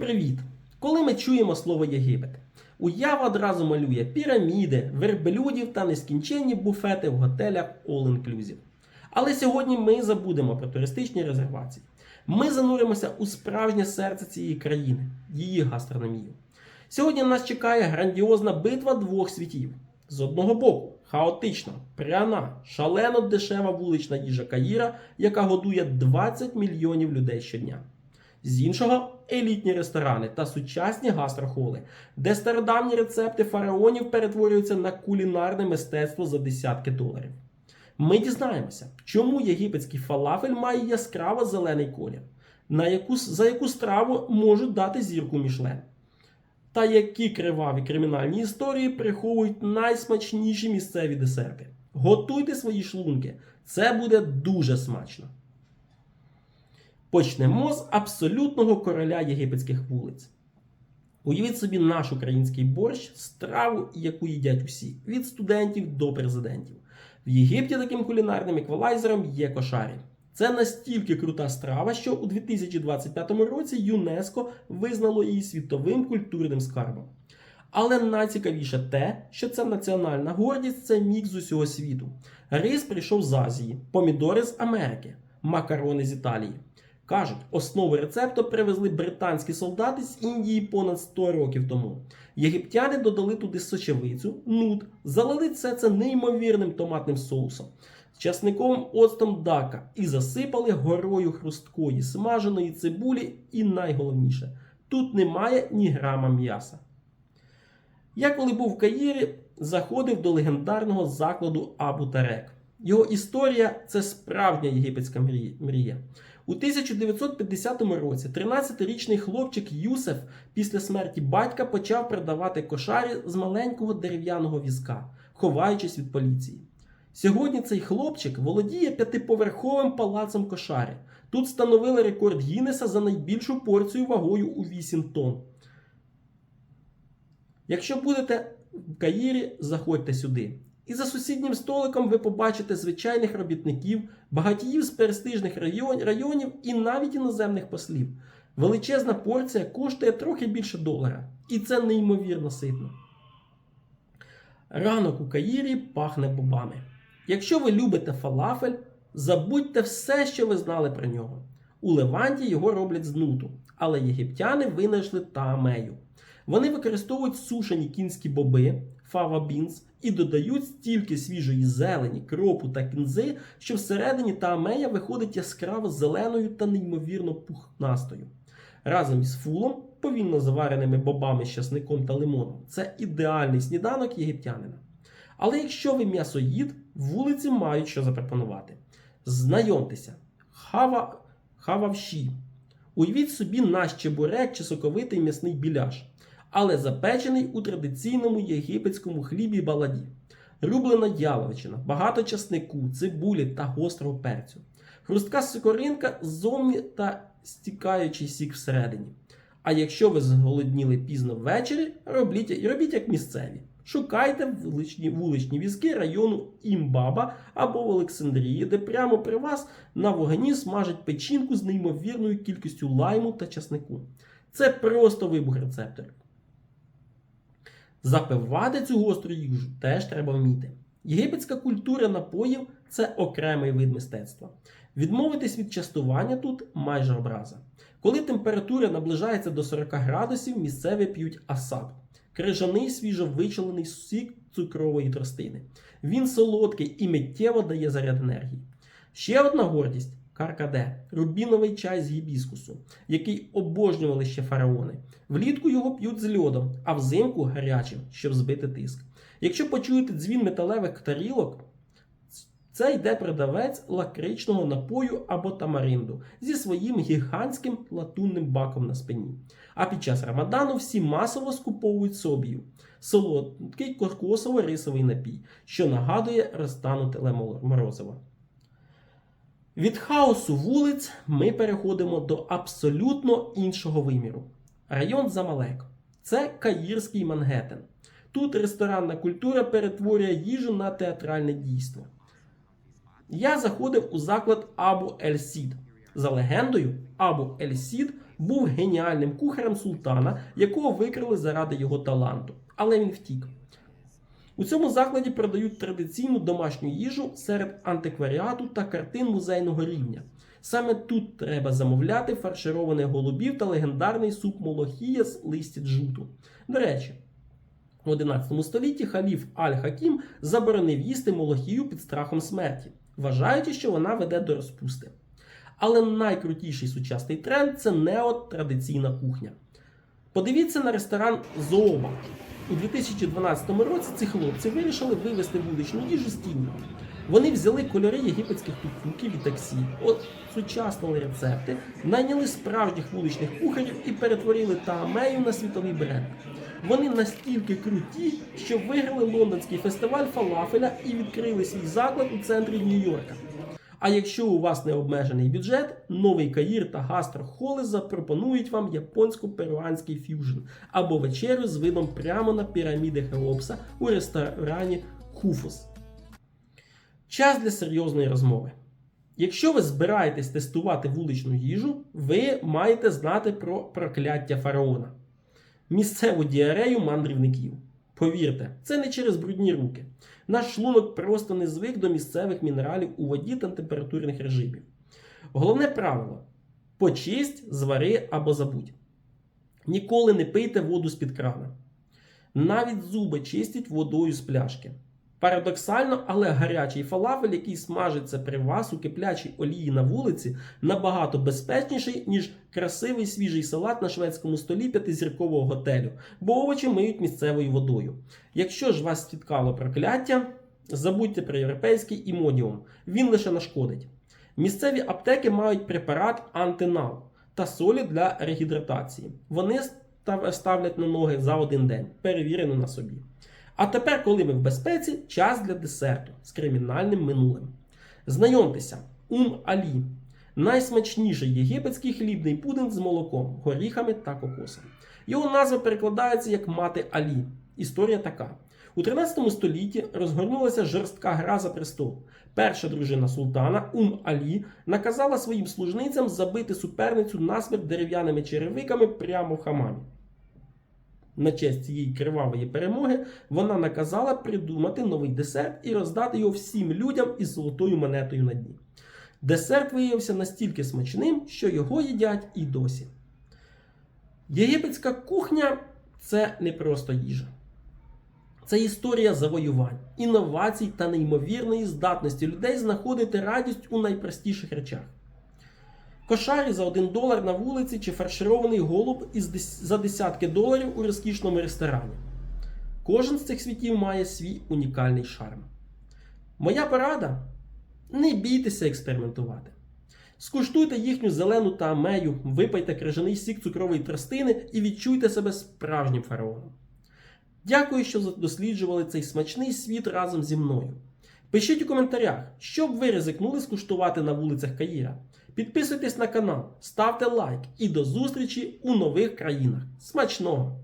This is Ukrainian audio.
привіт! Коли ми чуємо слово Єгипет, уява одразу малює піраміди, верблюдів та нескінченні буфети в готелях All Inclusive. Але сьогодні ми забудемо про туристичні резервації. Ми зануримося у справжнє серце цієї країни, її гастрономію. Сьогодні нас чекає грандіозна битва двох світів. З одного боку, хаотична, пряна, шалено дешева вулична їжа Каїра, яка годує 20 мільйонів людей щодня. З іншого – елітні ресторани та сучасні гастрохоли, де стародавні рецепти фараонів перетворюються на кулінарне мистецтво за десятки доларів. Ми дізнаємося, чому єгипетський фалафель має яскраво зелений колір, за яку страву можуть дати зірку Мішлен, та які криваві кримінальні історії приховують найсмачніші місцеві десерти. Готуйте свої шлунки, це буде дуже смачно. Почнемо з абсолютного короля єгипетських вулиць. Уявіть собі наш український борщ, страву, яку їдять усі, від студентів до президентів. В Єгипті таким кулінарним еквалайзером є кошарі. Це настільки крута страва, що у 2025 році ЮНЕСКО визнало її світовим культурним скарбом. Але найцікавіше те, що це національна гордість, це мікс з усього світу. Рис прийшов з Азії, помідори з Америки, макарони з Італії. Кажуть, основу рецепту привезли британські солдати з Індії понад 100 років тому. Єгиптяни додали туди сочевицю, нут, залили це неймовірним томатним соусом, з часниковим оцтом дака і засипали горою хрусткої смаженої цибулі і найголовніше, тут немає ні грама м'яса. Я коли був в Каїрі, заходив до легендарного закладу Абу Тарек. Його історія – це справжня єгипетська мрія. У 1950 році 13-річний хлопчик Юсеф після смерті батька почав продавати кошарі з маленького дерев'яного візка, ховаючись від поліції. Сьогодні цей хлопчик володіє 5-поверховим палацом кошарі. Тут встановили рекорд Гіннеса за найбільшу порцію вагою у 8 тонн. Якщо будете в Каїрі, заходьте сюди. І за сусіднім столиком ви побачите звичайних робітників, багатіїв з престижних районів і навіть іноземних послів. Величезна порція коштує трохи більше $1. І це неймовірно ситно. Ранок у Каїрі пахне бобами. Якщо ви любите фалафель, забудьте все, що ви знали про нього. У Леванті його роблять з нуту, але єгиптяни винайшли таамею. Вони використовують сушені кінські боби, фава бінс, і додають стільки свіжої зелені, кропу та кінзи, що всередині таамея виходить яскраво зеленою та неймовірно пухнастою. Разом із фулом, повільно завареними бобами з часником та лимоном, це ідеальний сніданок єгиптянина. Але якщо ви м'ясоїд, вулиці мають що запропонувати. Знайомтеся, хававші. Уявіть собі наш чебурек чи соковитий м'ясний біляш, але запечений у традиційному єгипетському хлібі баладі. Рублена яловичина, багато часнику, цибулі та гострого перцю. Хрустка скоринка ззовні та стікаючий сік всередині. А якщо ви зголодніли пізно ввечері, робіть як місцеві. Шукайте вуличні візки району Імбаба або в Олександрії, де прямо при вас на вогні смажать печінку з неймовірною кількістю лайму та часнику. Це просто вибух рецепторів. Запивати цю гостру їжу теж треба вміти. Єгипетська культура напоїв – це окремий вид мистецтва. Відмовитись від частування тут майже образа. Коли температура наближається до 40 градусів, місцеві п'ють асаб – крижаний свіжовичавлений сік цукрової тростини. Він солодкий і миттєво дає заряд енергії. Ще одна гордість – каркаде – рубіновий чай з гібіскусу, який обожнювали ще фараони. Влітку його п'ють з льодом, а взимку гарячим, щоб збити тиск. Якщо почуєте дзвін металевих тарілок, це йде продавець лакричного напою або тамаринду зі своїм гігантським латунним баком на спині. А під час Рамадану всі масово скуповують собію – солодкий кокосово-рисовий напій, що нагадує розтануте морозиво. Від хаосу вулиць ми переходимо до абсолютно іншого виміру. Район Замалек. Це каїрський Мангеттен. Тут ресторанна культура перетворює їжу на театральне дійство. Я заходив у заклад Абу Ель-Сід. За легендою, Абу Ель-Сід був геніальним кухарем султана, якого викрили заради його таланту. Але він втік. У цьому закладі продають традиційну домашню їжу серед антикваріату та картин музейного рівня. Саме тут треба замовляти фаршированих голубів та легендарний суп молохія з листя джуту. До речі, у 11 столітті халіф Аль-Хакім заборонив їсти молохію під страхом смерті, вважаючи, що вона веде до розпусти. Але найкрутіший сучасний тренд – це неотрадиційна кухня. Подивіться на ресторан «Зообак». У 2012 році ці хлопці вирішили вивести вуличну їжу з тіні. Вони взяли кольори єгипетських тук-туків і таксі, осучаснили рецепти, найняли справжніх вуличних кухарів і перетворили таамею на світовий бренд. Вони настільки круті, що виграли лондонський фестиваль фалафеля і відкрили свій заклад у центрі Нью-Йорка. А якщо у вас не обмежений бюджет, Новий Каїр та Гастро-Холли запропонують вам японсько-перуанський ф'южн або вечерю з видом прямо на піраміди Хеопса у ресторані Хуфус. Час для серйозної розмови. Якщо ви збираєтесь тестувати вуличну їжу, ви маєте знати про прокляття фараона. Місцеву діарею мандрівників. Повірте, це не через брудні руки. Наш шлунок просто не звик до місцевих мінералів у воді та температурних режимів. Головне правило – почисть, звари або забудь. Ніколи не пийте воду з-під крана. Навіть зуби чистять водою з пляшки. Парадоксально, але гарячий фалафель, який смажиться при вас у киплячій олії на вулиці, набагато безпечніший, ніж красивий свіжий салат на шведському столі п'ятизіркового готелю, бо овочі миють місцевою водою. Якщо ж вас спіткало прокляття, забудьте про європейський імодіум, він лише нашкодить. Місцеві аптеки мають препарат антинал та солі для регідратації. Вони ставлять на ноги за один день, перевірено на собі. А тепер, коли ми в безпеці, час для десерту з кримінальним минулим. Знайомтеся, Алі – найсмачніший єгипетський хлібний пудинг з молоком, горіхами та кокосом. Його назва перекладається як «Мати Алі». Історія така. У 13 столітті розгорнулася жорстка гра за престол. Перша дружина султана, Алі, наказала своїм служницям забити суперницю насмерть дерев'яними черевиками прямо в хамамі. На честь цієї кривавої перемоги вона наказала придумати новий десерт і роздати його всім людям із золотою монетою на дні. Десерт виявився настільки смачним, що його їдять і досі. Єгипетська кухня – це не просто їжа. Це історія завоювань, інновацій та неймовірної здатності людей знаходити радість у найпростіших речах. Кошарі за $1 на вулиці чи фарширований голуб за десятки доларів у розкішному ресторані. Кожен з цих світів має свій унікальний шарм. Моя порада – не бійтеся експериментувати. Скуштуйте їхню зелену таамею, випийте крижаний сік цукрової тростини і відчуйте себе справжнім фараоном. Дякую, що досліджували цей смачний світ разом зі мною. Пишіть у коментарях, що б ви ризикнули скуштувати на вулицях Каїра. Підписуйтесь на канал, ставте лайк і до зустрічі у нових країнах. Смачного!